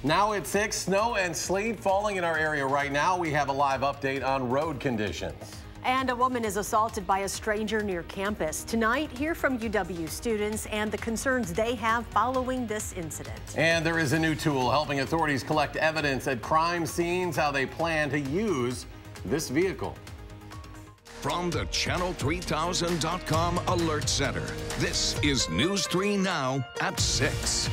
Now at 6, snow and sleet falling in our area right now. We have a live update on road conditions. And a woman is assaulted by a stranger near campus. Tonight, hear from UW students and the concerns they have following this incident. And there is a new tool helping authorities collect evidence at crime scenes, how they plan to use this vehicle. From the Channel3000.com Alert Center, this is News 3 Now at 6.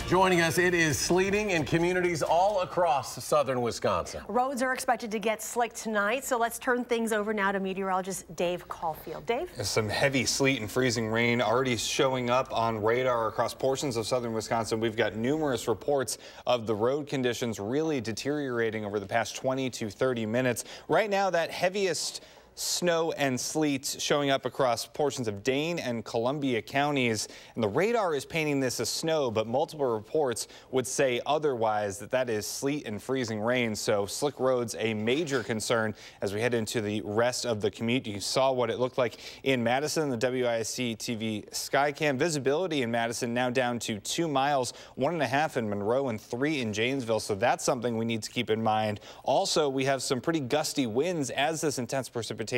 Joining us, it is sleeting in communities all across southern Wisconsin. Roads are expected to get slick tonight, so let's turn things over now to meteorologist Dave Caulfield. Dave? Some heavy sleet and freezing rain already showing up on radar across portions of southern Wisconsin. We've got numerous reports of the road conditions really deteriorating over the past 20 to 30 minutes. Right now, that heaviest snow and sleet showing up across portions of Dane and Columbia counties, and the radar is painting this as snow, but multiple reports would say otherwise, that is sleet and freezing rain. So slick roads a major concern as we head into the rest of the commute. You saw what it looked like in Madison, the WISC-TV Skycam. Visibility in Madison now down to 2 miles, 1.5 in Monroe and 3 in Janesville, so that's something we need to keep in mind. Also, we have some pretty gusty winds as this intense precipitation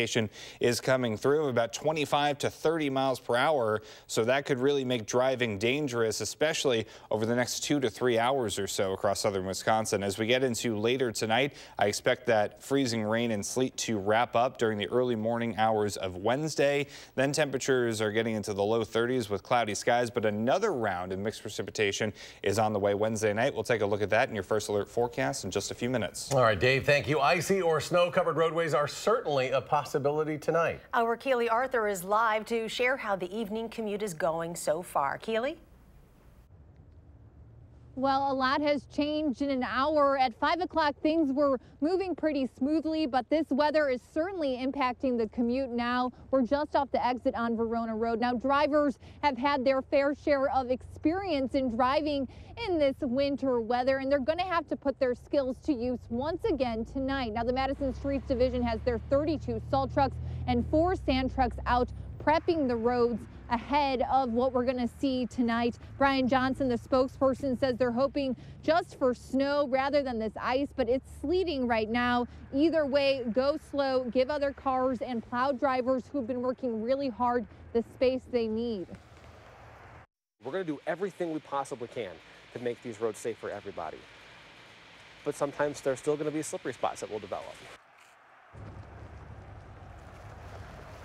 is coming through, about 25 to 30 miles per hour. So that could really make driving dangerous, especially over the next 2 to 3 hours or so across southern Wisconsin. As we get into later tonight, I expect that freezing rain and sleet to wrap up during the early morning hours of Wednesday. Then temperatures are getting into the low 30s with cloudy skies, but another round of mixed precipitation is on the way Wednesday night. We'll take a look at that in your first alert forecast in just a few minutes. All right, Dave, thank you. Icy or snow-covered roadways are certainly a possibility tonight. Our Keely Arthur is live to share how the evening commute is going so far. Keely? Well, a lot has changed in an hour. At 5 o'clock, things were moving pretty smoothly, but this weather is certainly impacting the commute now. We're just off the exit on Verona Road. Now, drivers have had their fair share of experience in driving in this winter weather, and they're going to have to put their skills to use once again tonight. Now, the Madison Streets Division has their 32 salt trucks and 4 sand trucks out prepping the roads ahead of what we're going to see tonight. Brian Johnson, the spokesperson, says they're hoping just for snow rather than this ice, but it's sleeting right now. Either way, go slow, give other cars and plow drivers who've been working really hard the space they need. We're going to do everything we possibly can to make these roads safe for everybody. But sometimes there's still going to be slippery spots that will develop.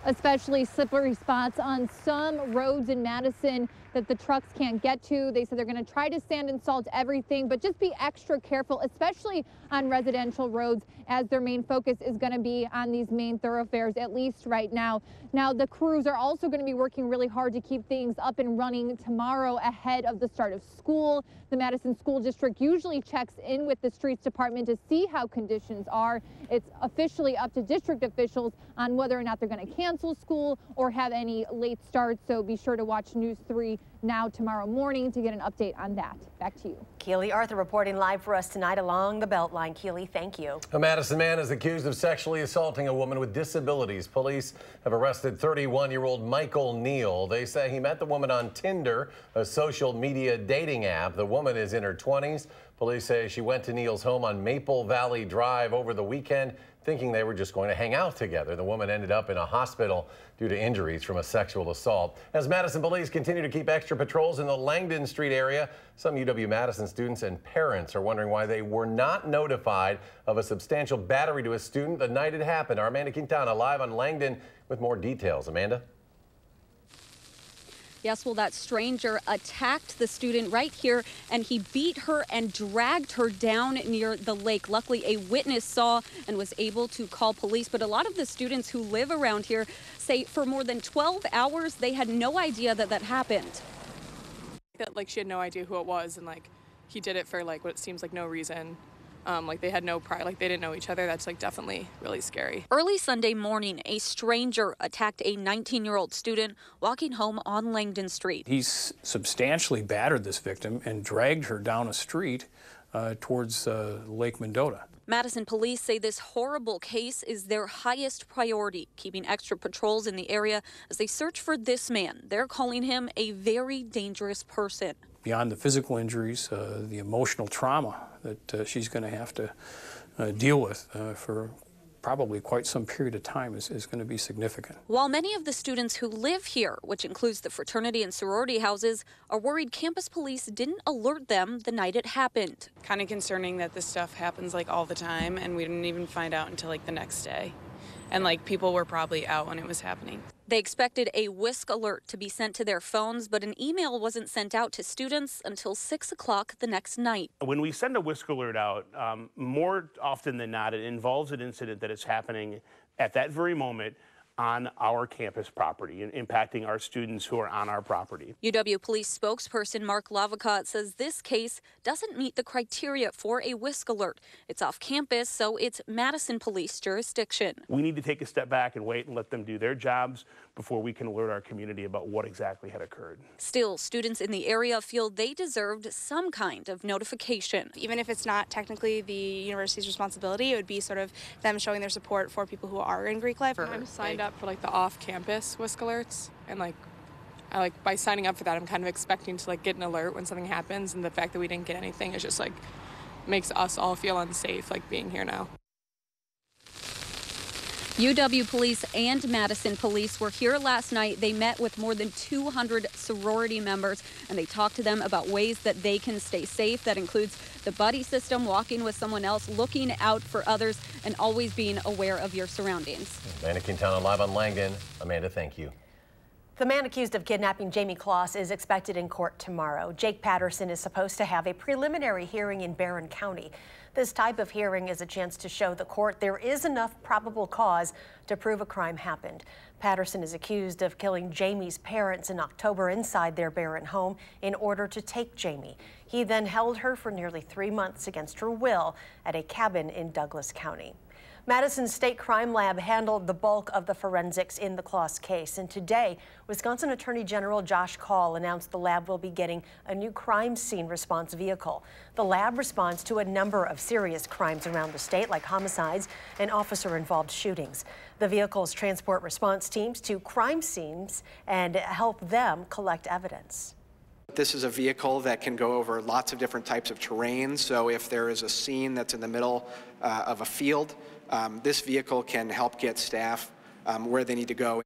Especially slippery spots on some roads in Madison that the trucks can't get to. They said they're going to try to sand and salt everything, but just be extra careful, especially on residential roads, as their main focus is going to be on these main thoroughfares, at least right now. Now, the crews are also going to be working really hard to keep things up and running tomorrow ahead of the start of school. The Madison School District usually checks in with the Streets Department to see how conditions are. It's officially up to district officials on whether or not they're going to cancel school or have any late starts. So be sure to watch News 3 Now tomorrow morning to get an update on that. Back to you. Keely Arthur reporting live for us tonight along the Beltline. Keely, thank you. A Madison man is accused of sexually assaulting a woman with disabilities. Police have arrested 31-year-old Michael Neal. They say he met the woman on Tinder, a social media dating app. The woman is in her 20s. Police say she went to Neal's home on Maple Valley Drive over the weekend, thinking they were just going to hang out together. The woman ended up in a hospital due to injuries from a sexual assault. As Madison police continue to keep extra patrols in the Langdon Street area, some UW-Madison students and parents are wondering why they were not notified of a substantial battery to a student the night it happened. Our Amanda Quintana live on Langdon with more details. Amanda? Yes, well, that stranger attacked the student right here, and he beat her and dragged her down near the lake. Luckily, a witness saw and was able to call police. But a lot of the students who live around here say for more than 12 hours, they had no idea that that happened. Like, she had no idea who it was, and like he did it for like what seems like no reason. Like they had no pride, like they didn't know each other. That's like definitely really scary. Early Sunday morning, a stranger attacked a 19-year-old student walking home on Langdon Street. He substantially battered this victim and dragged her down a street towards Lake Mendota. Madison police say this horrible case is their highest priority, keeping extra patrols in the area as they search for this man. They're calling him a very dangerous person. beyond the physical injuries, the emotional trauma that she's going to have to deal with for probably quite some period of time is going to be significant. While many of the students who live here, which includes the fraternity and sorority houses, are worried campus police didn't alert them the night it happened. Kind of concerning that this stuff happens like all the time and we didn't even find out until like the next day. And like people were probably out when it was happening. They expected a WISC alert to be sent to their phones, but an email wasn't sent out to students until 6 o'clock the next night. When we send a WISC alert out, more often than not, it involves an incident that is happening at that very moment on our campus property and impacting our students who are on our property. UW Police spokesperson Mark Lavacott says this case doesn't meet the criteria for a WISC alert. It's off campus, so it's Madison Police jurisdiction. We need to take a step back and wait and let them do their jobs before we can alert our community about what exactly had occurred. Still, students in the area feel they deserved some kind of notification. Even if it's not technically the university's responsibility, it would be sort of them showing their support for people who are in Greek life. I'm signed up for like the off-campus WISC alerts, and by signing up for that, I'm kind of expecting to get an alert when something happens, and the fact that we didn't get anything is just makes us all feel unsafe being here now. UW Police and Madison Police were here last night. They met with more than 200 sorority members, and they talked to them about ways that they can stay safe. That includes the buddy system, walking with someone else, looking out for others, and always being aware of your surroundings. Amanda Quintana live on Langdon. Amanda, thank you. The man accused of kidnapping Jamie Kloss is expected in court tomorrow. Jake Patterson is supposed to have a preliminary hearing in Barron County. This type of hearing is a chance to show the court there is enough probable cause to prove a crime happened. Patterson is accused of killing Jamie's parents in October inside their Barron home in order to take Jamie. He then held her for nearly 3 months against her will at a cabin in Douglas County. Madison State Crime Lab handled the bulk of the forensics in the Kloss case, and today, Wisconsin Attorney General Josh Kaul announced the lab will be getting a new crime scene response vehicle. The lab responds to a number of serious crimes around the state, like homicides and officer-involved shootings. The vehicles transport response teams to crime scenes and help them collect evidence. This is a vehicle that can go over lots of different types of terrain, so if there is a scene that's in the middle of a field, this vehicle can help get staff where they need to go.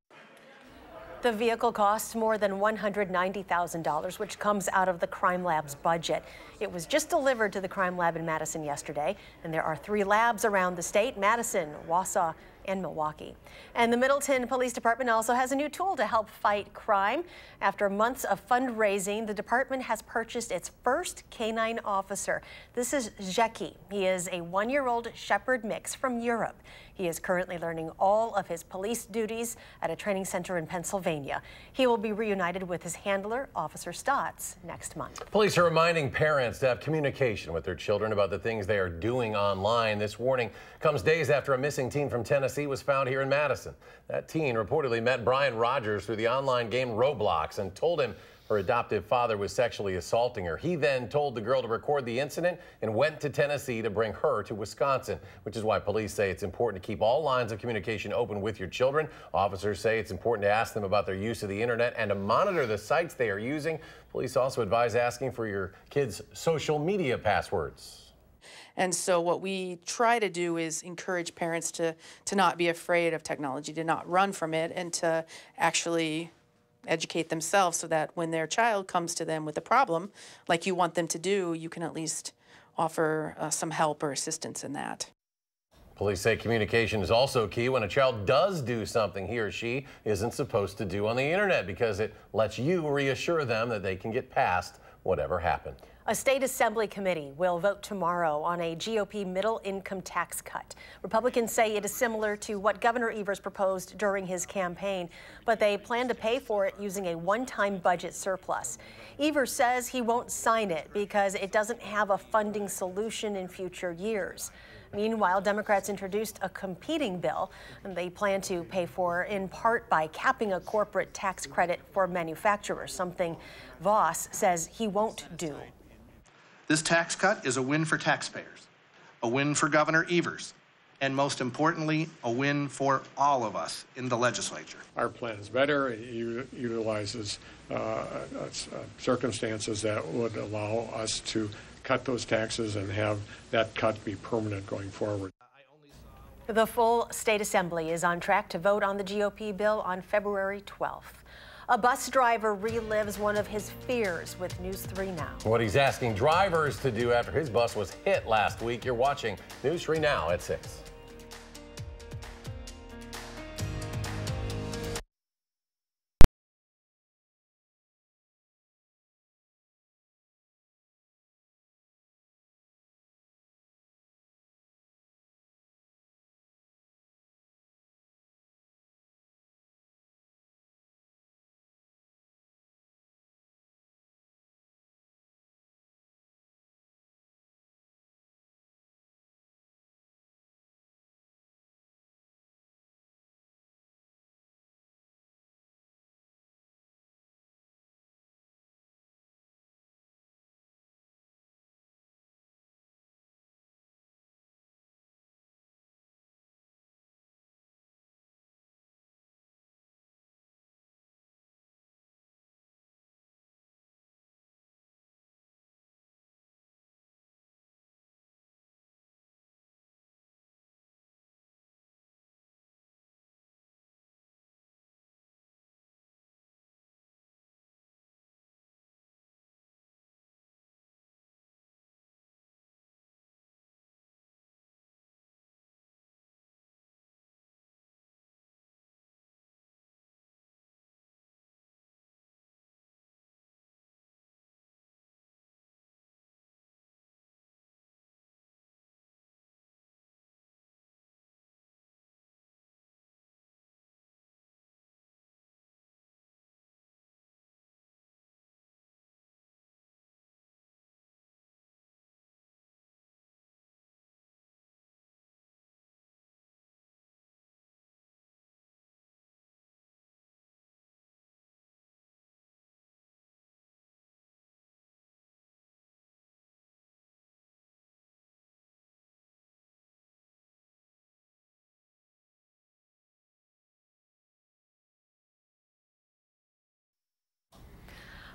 The vehicle costs more than $190,000, which comes out of the Crime Lab's budget. It was just delivered to the Crime Lab in Madison yesterday, and there are 3 labs around the state: Madison, Wausau, and Milwaukee. And the Middleton Police Department also has a new tool to help fight crime. After months of fundraising, the department has purchased its first canine officer. This is Zeki. He is a 1-year-old Shepherd mix from Europe. He is currently learning all of his police duties at a training center in Pennsylvania. He will be reunited with his handler, Officer Stotts, next month. Police are reminding parents to have communication with their children about the things they are doing online. This warning comes days after a missing teen from Tennessee was found here in Madison. That teen reportedly met Brian Rogers through the online game Roblox and told him her adoptive father was sexually assaulting her. He then told the girl to record the incident and went to Tennessee to bring her to Wisconsin, which is why police say it's important to keep all lines of communication open with your children. Officers say it's important to ask them about their use of the internet and to monitor the sites they are using. Police also advise asking for your kids' social media passwords. And so what we try to do is encourage parents to not be afraid of technology, to not run from it, and to actually educate themselves so that when their child comes to them with a problem, like you want them to do, you can at least offer some help or assistance in that. Police say communication is also key when a child does do something he or she isn't supposed to do on the internet, because it lets you reassure them that they can get past whatever happened. A state assembly committee will vote tomorrow on a GOP middle income tax cut. Republicans say it is similar to what Governor Evers proposed during his campaign, but they plan to pay for it using a one-time budget surplus. Evers says he won't sign it because it doesn't have a funding solution in future years. Meanwhile, Democrats introduced a competing bill, and they plan to pay for in part by capping a corporate tax credit for manufacturers, something Voss says he won't do. This tax cut is a win for taxpayers, a win for Governor Evers, and most importantly, a win for all of us in the legislature. Our plan is better. It utilizes circumstances that would allow us to cut those taxes and have that cut be permanent going forward. The full state assembly is on track to vote on the GOP bill on February 12th. A bus driver relives one of his fears with News 3 Now. What he's asking drivers to do after his bus was hit last week. You're watching News 3 Now at 6.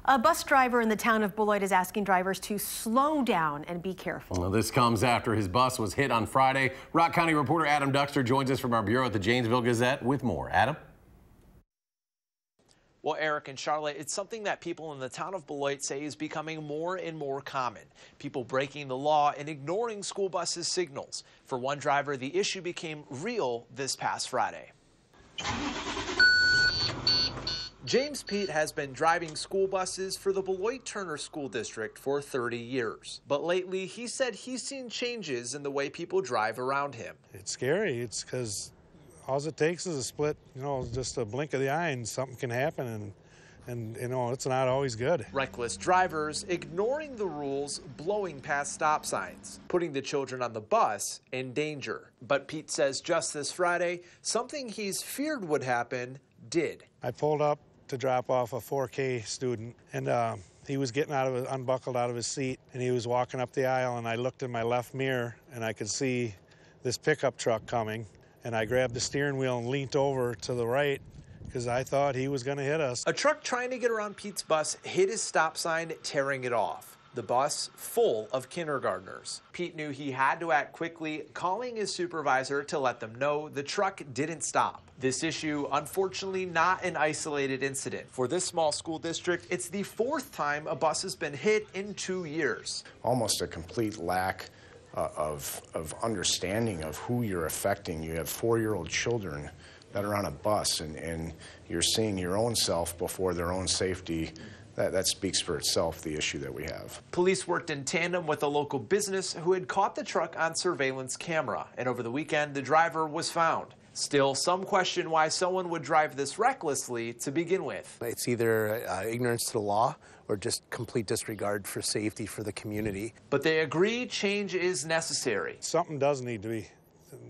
A bus driver in the town of Beloit is asking drivers to slow down and be careful. Well, this comes after his bus was hit on Friday. Rock County reporter Adam Duxter joins us from our bureau at the Janesville Gazette with more. Adam? Well, Eric and Charlotte, it's something that people in the town of Beloit say is becoming more and more common. People breaking the law and ignoring school buses' signals. For one driver, the issue became real this past Friday. James Pete has been driving school buses for the Beloit-Turner School District for 30 years. But lately, he said he's seen changes in the way people drive around him. It's scary. It's because all it takes is a split, just a blink of the eye and something can happen, and it's not always good. Reckless drivers ignoring the rules, blowing past stop signs, putting the children on the bus in danger. But Pete says just this Friday, something he's feared would happen did. I pulled up to drop off a 4K student, and he was getting unbuckled out of his seat, and he was walking up the aisle, and I looked in my left mirror, and I could see this pickup truck coming, and I grabbed the steering wheel and leaned over to the right because I thought he was going to hit us. A truck trying to get around Pete's bus hit his stop sign, tearing it off. The bus full of kindergartners. Pete knew he had to act quickly, calling his supervisor to let them know the truck didn't stop. This issue, unfortunately, not an isolated incident. For this small school district, it's the 4th time a bus has been hit in 2 years. Almost a complete lack of understanding of who you're affecting. You have 4-year-old children that are on a bus, and you're seeing your own self before their own safety. That speaks for itself, the issue that we have. Police worked in tandem with a local business who had caught the truck on surveillance camera, and over the weekend, the driver was found. Still, some question why someone would drive this recklessly to begin with. It's either ignorance to the law or just complete disregard for safety for the community. But they agree change is necessary. Something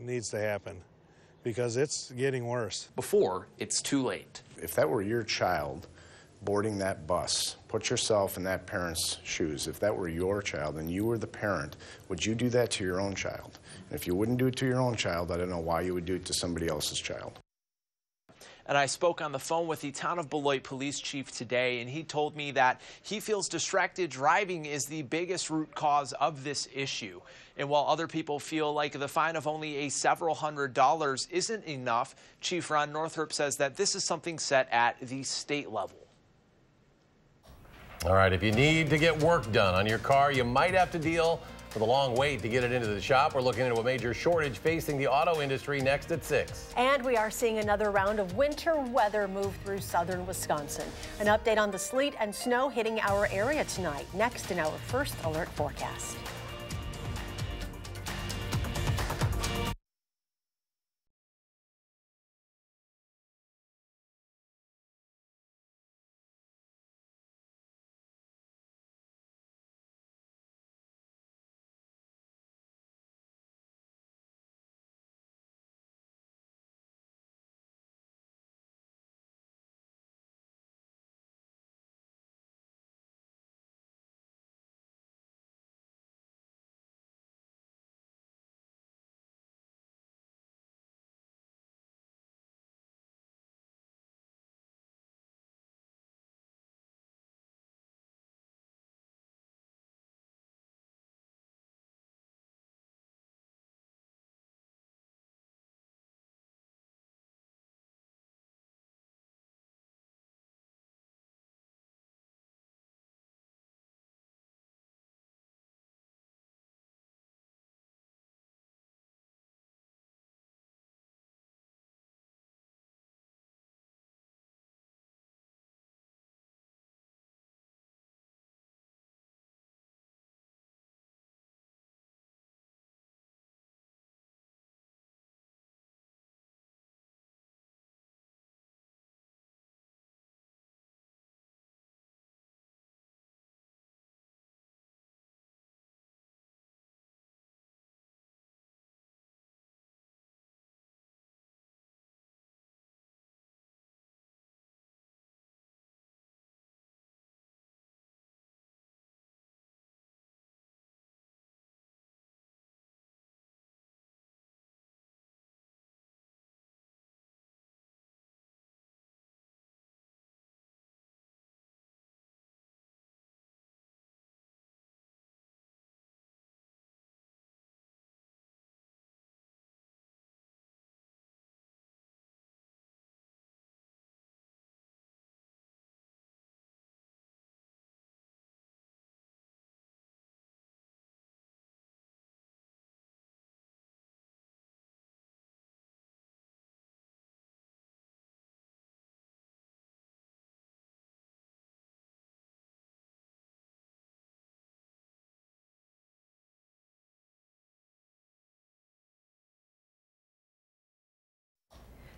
needs to happen because it's getting worse. Before it's too late. If that were your child boarding that bus. Put yourself in that parent's shoes. If that were your child and you were the parent, would you do that to your own child? And if you wouldn't do it to your own child, I don't know why you would do it to somebody else's child. And I spoke on the phone with the town of Beloit police chief today, and he told me that he feels distracted driving is the biggest root cause of this issue. And while other people feel like the fine of only a several $100s isn't enough, Chief Ron Northrup says that this is something set at the state level. All right, if you need to get work done on your car, you might have to deal with a long wait to get it into the shop. We're looking into a major shortage facing the auto industry next at 6. And we are seeing another round of winter weather move through southern Wisconsin. An update on the sleet and snow hitting our area tonight, next in our first alert forecast.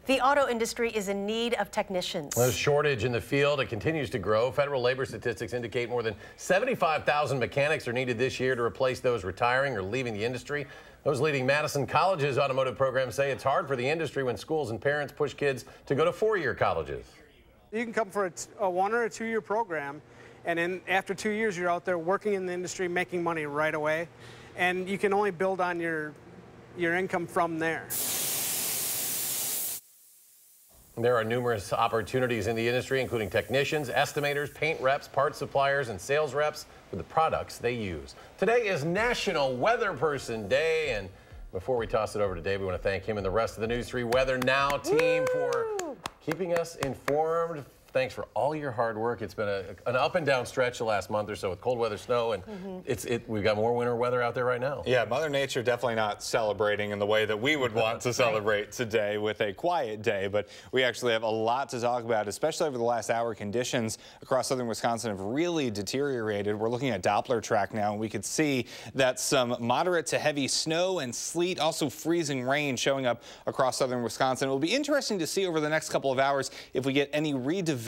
The auto industry is in need of technicians. There's a shortage in the field. It continues to grow. Federal labor statistics indicate more than 75,000 mechanics are needed this year to replace those retiring or leaving the industry. Those leading Madison College's automotive program say it's hard for the industry when schools and parents push kids to go to four-year colleges. You can come for a 1 or a 2 year program, and then after 2 years, you're out there working in the industry, making money right away, and you can only build on your income from there. There are numerous opportunities in the industry, including technicians, estimators, paint reps, parts suppliers, and sales reps for the products they use. Today is National Weather Person Day, and before we toss it over to Dave, we want to thank him and the rest of the News 3 Weather Now team for keeping us informed. Thanks for all your hard work. It's been an up and down stretch the last month or so with cold weather, snow, and we've got more winter weather out there right now. Yeah, Mother Nature definitely not celebrating in the way that we would want to celebrate today with a quiet day, but we actually have a lot to talk about, especially over the last hour. Conditions across southern Wisconsin have really deteriorated. We're looking at Doppler track now, and we could see that some moderate to heavy snow and sleet, also freezing rain showing up across southern Wisconsin. It will be interesting to see over the next couple of hours if we get any redevelopment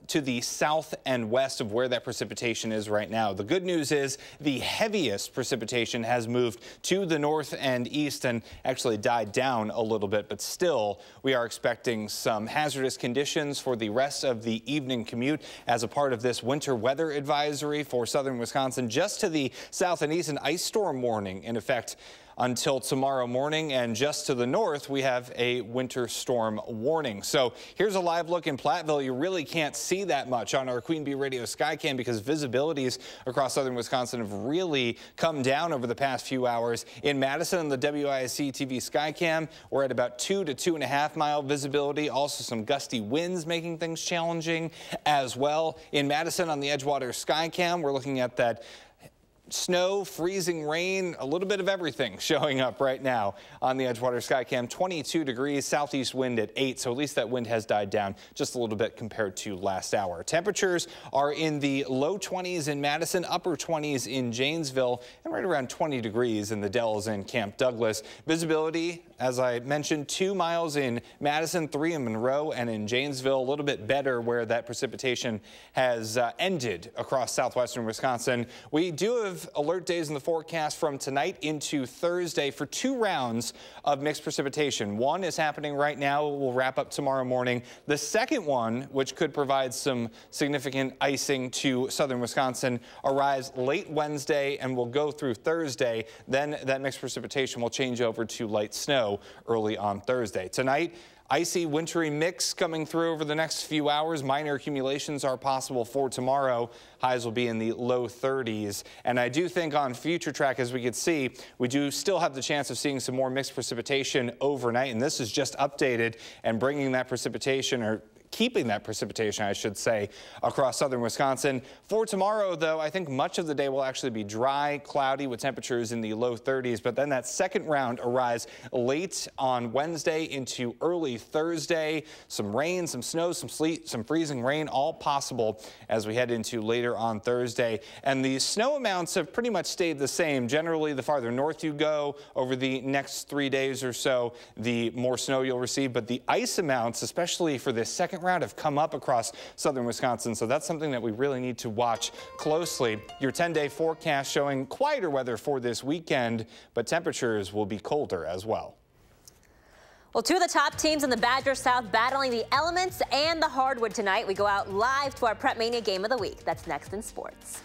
to the south and west of where that precipitation is right now. The good news is the heaviest precipitation has moved to the north and east and actually died down a little bit, but still we are expecting some hazardous conditions for the rest of the evening commute as a part of this winter weather advisory for southern Wisconsin. Just to the south and east, an ice storm warning in effect until tomorrow morning, and just to the north we have a winter storm warning. So here's a live look in Platteville. You really can't see that much on our Queen Bee Radio Skycam because visibilities across southern Wisconsin have really come down over the past few hours. In Madison on the WISC-TV Skycam, we're at about 2 to 2.5 mile visibility. Also some gusty winds making things challenging as well. In Madison on the Edgewater Skycam, we're looking at that snow, freezing rain, a little bit of everything showing up right now on the Edgewater Skycam. 22 degrees, southeast wind at 8, so at least that wind has died down just a little bit compared to last hour. Temperatures are in the low 20s in Madison, upper 20s in Janesville, and right around 20 degrees in the Dells and Camp Douglas. Visibility, as I mentioned, 2 miles in Madison, 3 in Monroe, and in Janesville, a little bit better where that precipitation has ended across southwestern Wisconsin. We do have alert days in the forecast from tonight into Thursday for 2 rounds of mixed precipitation. One is happening right now. We'll wrap up tomorrow morning. The second one, which could provide some significant icing to southern Wisconsin, arrives late Wednesday and will go through Thursday. Then that mixed precipitation will change over to light snow early on Thursday. Tonight, icy, wintry mix coming through over the next few hours. Minor accumulations are possible for tomorrow. Highs will be in the low 30s. And I do think on future track, as we could see, we do still have the chance of seeing some more mixed precipitation overnight. And this is just updated and bringing that precipitation, or keeping that precipitation, I should say, across southern Wisconsin. For tomorrow, though, I think much of the day will actually be dry, cloudy with temperatures in the low 30s. But then that second round arrives late on Wednesday into early Thursday. Some rain, some snow, some sleet, some freezing rain, all possible as we head into later on Thursday. And the snow amounts have pretty much stayed the same. Generally, the farther north you go over the next 3 days or so, the more snow you'll receive. But the ice amounts, especially for this second round, have come up across southern Wisconsin, so that's something that we really need to watch closely. Your 10-day forecast showing quieter weather for this weekend, but temperatures will be colder as well. Well, 2 of the top teams in the Badger South battling the elements and the hardwood tonight. We go out live to our Prep Mania Game of the Week. That's next in sports.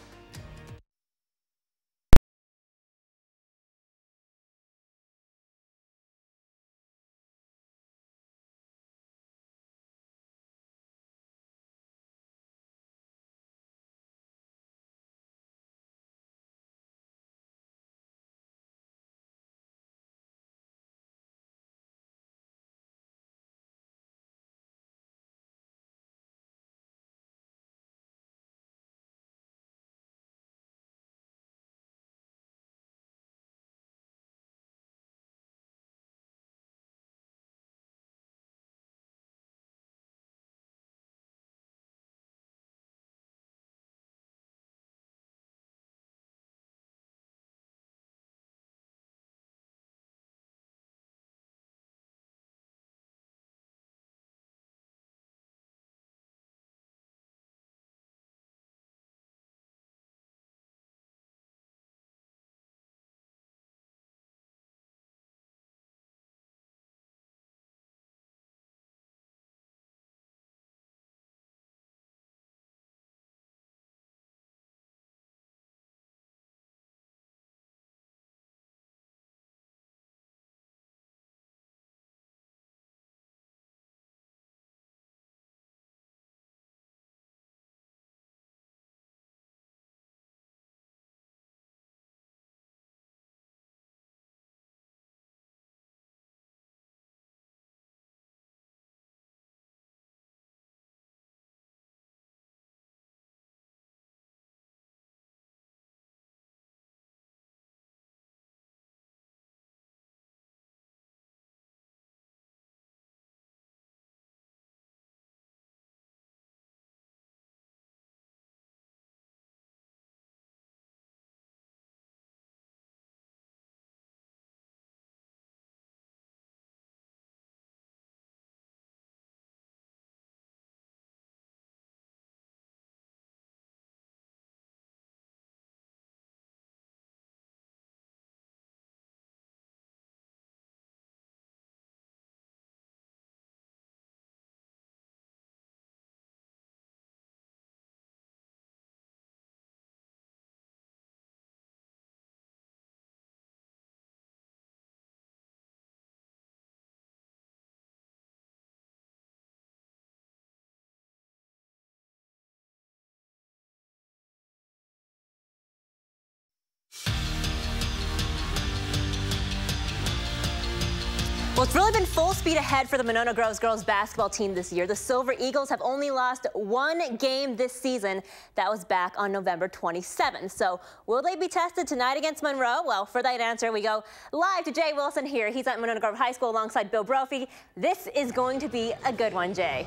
Well, it's really been full speed ahead for the Monona Groves girls basketball team this year. The Silver Eagles have only lost one game this season. That was back on November 27th. So will they be tested tonight against Monroe? Well, for that answer, we go live to Jay Wilson here. He's at Monona Grove High School alongside Bill Brophy. This is going to be a good one, Jay.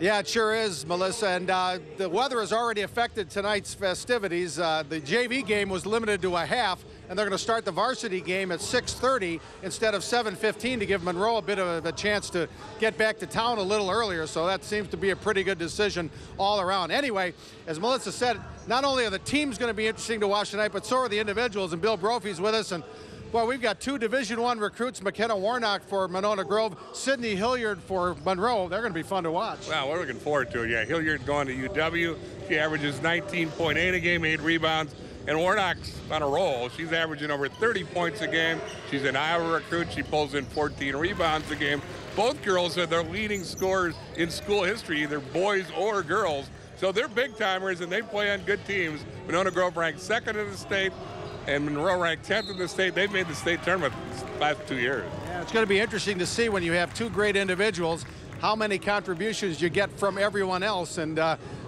Yeah, it sure is, Melissa, and the weather has already affected tonight's festivities. The JV game was limited to a half, and they're going to start the varsity game at 6:30 instead of 7:15 to give Monroe a bit of a chance to get back to town a little earlier, so that seems to be a pretty good decision all around. Anyway, as Melissa said, not only are the teams going to be interesting to watch tonight, but so are the individuals, and Bill Brophy's with us, and well, we've got two Division I recruits, McKenna Warnock for Monona Grove, Sydney Hilliard for Monroe. They're going to be fun to watch. Well, we're looking forward to it. Yeah, Hilliard's going to UW. She averages 19.8 a game, 8 rebounds. And Warnock's on a roll. She's averaging over 30 points a game. She's an Iowa recruit. She pulls in 14 rebounds a game. Both girls are their leading scorers in school history, either boys or girls. So they're big-timers, and they play on good teams. Monona Grove ranked second in the state, and Monroe ranked 10th in the state. They've made the state tournament the last 2 years. Yeah, it's going to be interesting to see when you have two great individuals how many contributions you get from everyone else, and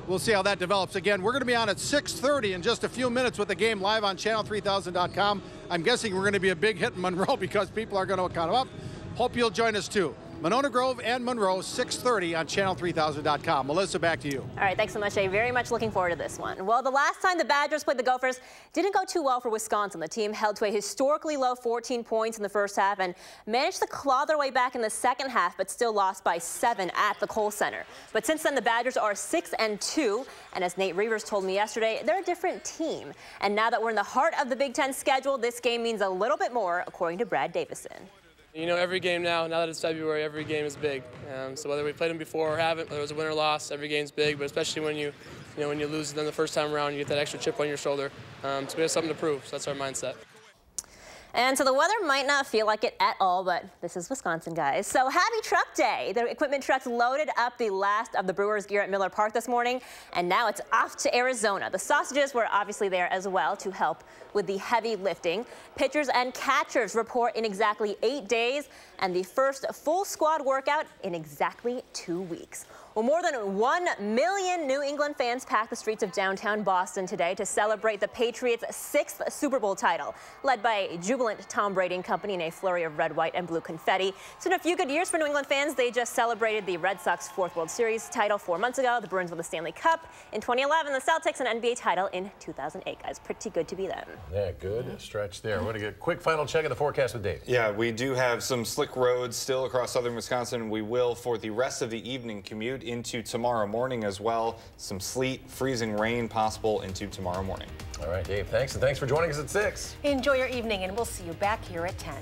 we'll see how that develops. Again, we're going to be on at 6:30 in just a few minutes with the game live on channel3000.com. I'm guessing we're going to be a big hit in Monroe because people are going to come up. Hope you'll join us too. Monona Grove and Monroe, 6:30 on channel3000.com. Melissa, back to you. All right, thanks so much, Jay. Very much looking forward to this one. Well, the last time the Badgers played the Gophers didn't go too well for Wisconsin. The team held to a historically low 14 points in the first half and managed to claw their way back in the second half, but still lost by 7 at the Kohl Center. But since then, the Badgers are 6-2, and as Nate Reavers told me yesterday, they're a different team. And now that we're in the heart of the Big Ten schedule, this game means a little bit more, according to Brad Davison. You know, every game now that it's February, every game is big. So whether we played them before or haven't, whether it was a win or loss, every game's big. But especially when you lose them the first time around, you get that extra chip on your shoulder. So we have something to prove. So that's our mindset. And so the weather might not feel like it at all, but this is Wisconsin, guys. So happy truck day. The equipment trucks loaded up the last of the Brewers gear at Miller Park this morning, and now it's off to Arizona. The sausages were obviously there as well to help with the heavy lifting. Pitchers and catchers report in exactly 8 days, and the first full squad workout in exactly 2 weeks. Well, more than 1 million New England fans packed the streets of downtown Boston today to celebrate the Patriots' 6th Super Bowl title, led by a jubilant Tom Brady and company in a flurry of red, white, and blue confetti. It's been a few good years for New England fans. They just celebrated the Red Sox 4th World Series title 4 months ago. The Bruins won the Stanley Cup in 2011, the Celtics an NBA title in 2008. Guys, pretty good to be them. Yeah, good stretch there. We're going to get a quick final check of the forecast with Dave. Yeah, we do have some slick roads still across southern Wisconsin. We will for the rest of the evening commute into tomorrow morning as well. Some sleet, freezing rain possible into tomorrow morning. All right, Dave, thanks. And thanks for joining us at 6. Enjoy your evening, and we'll see you back here at 10.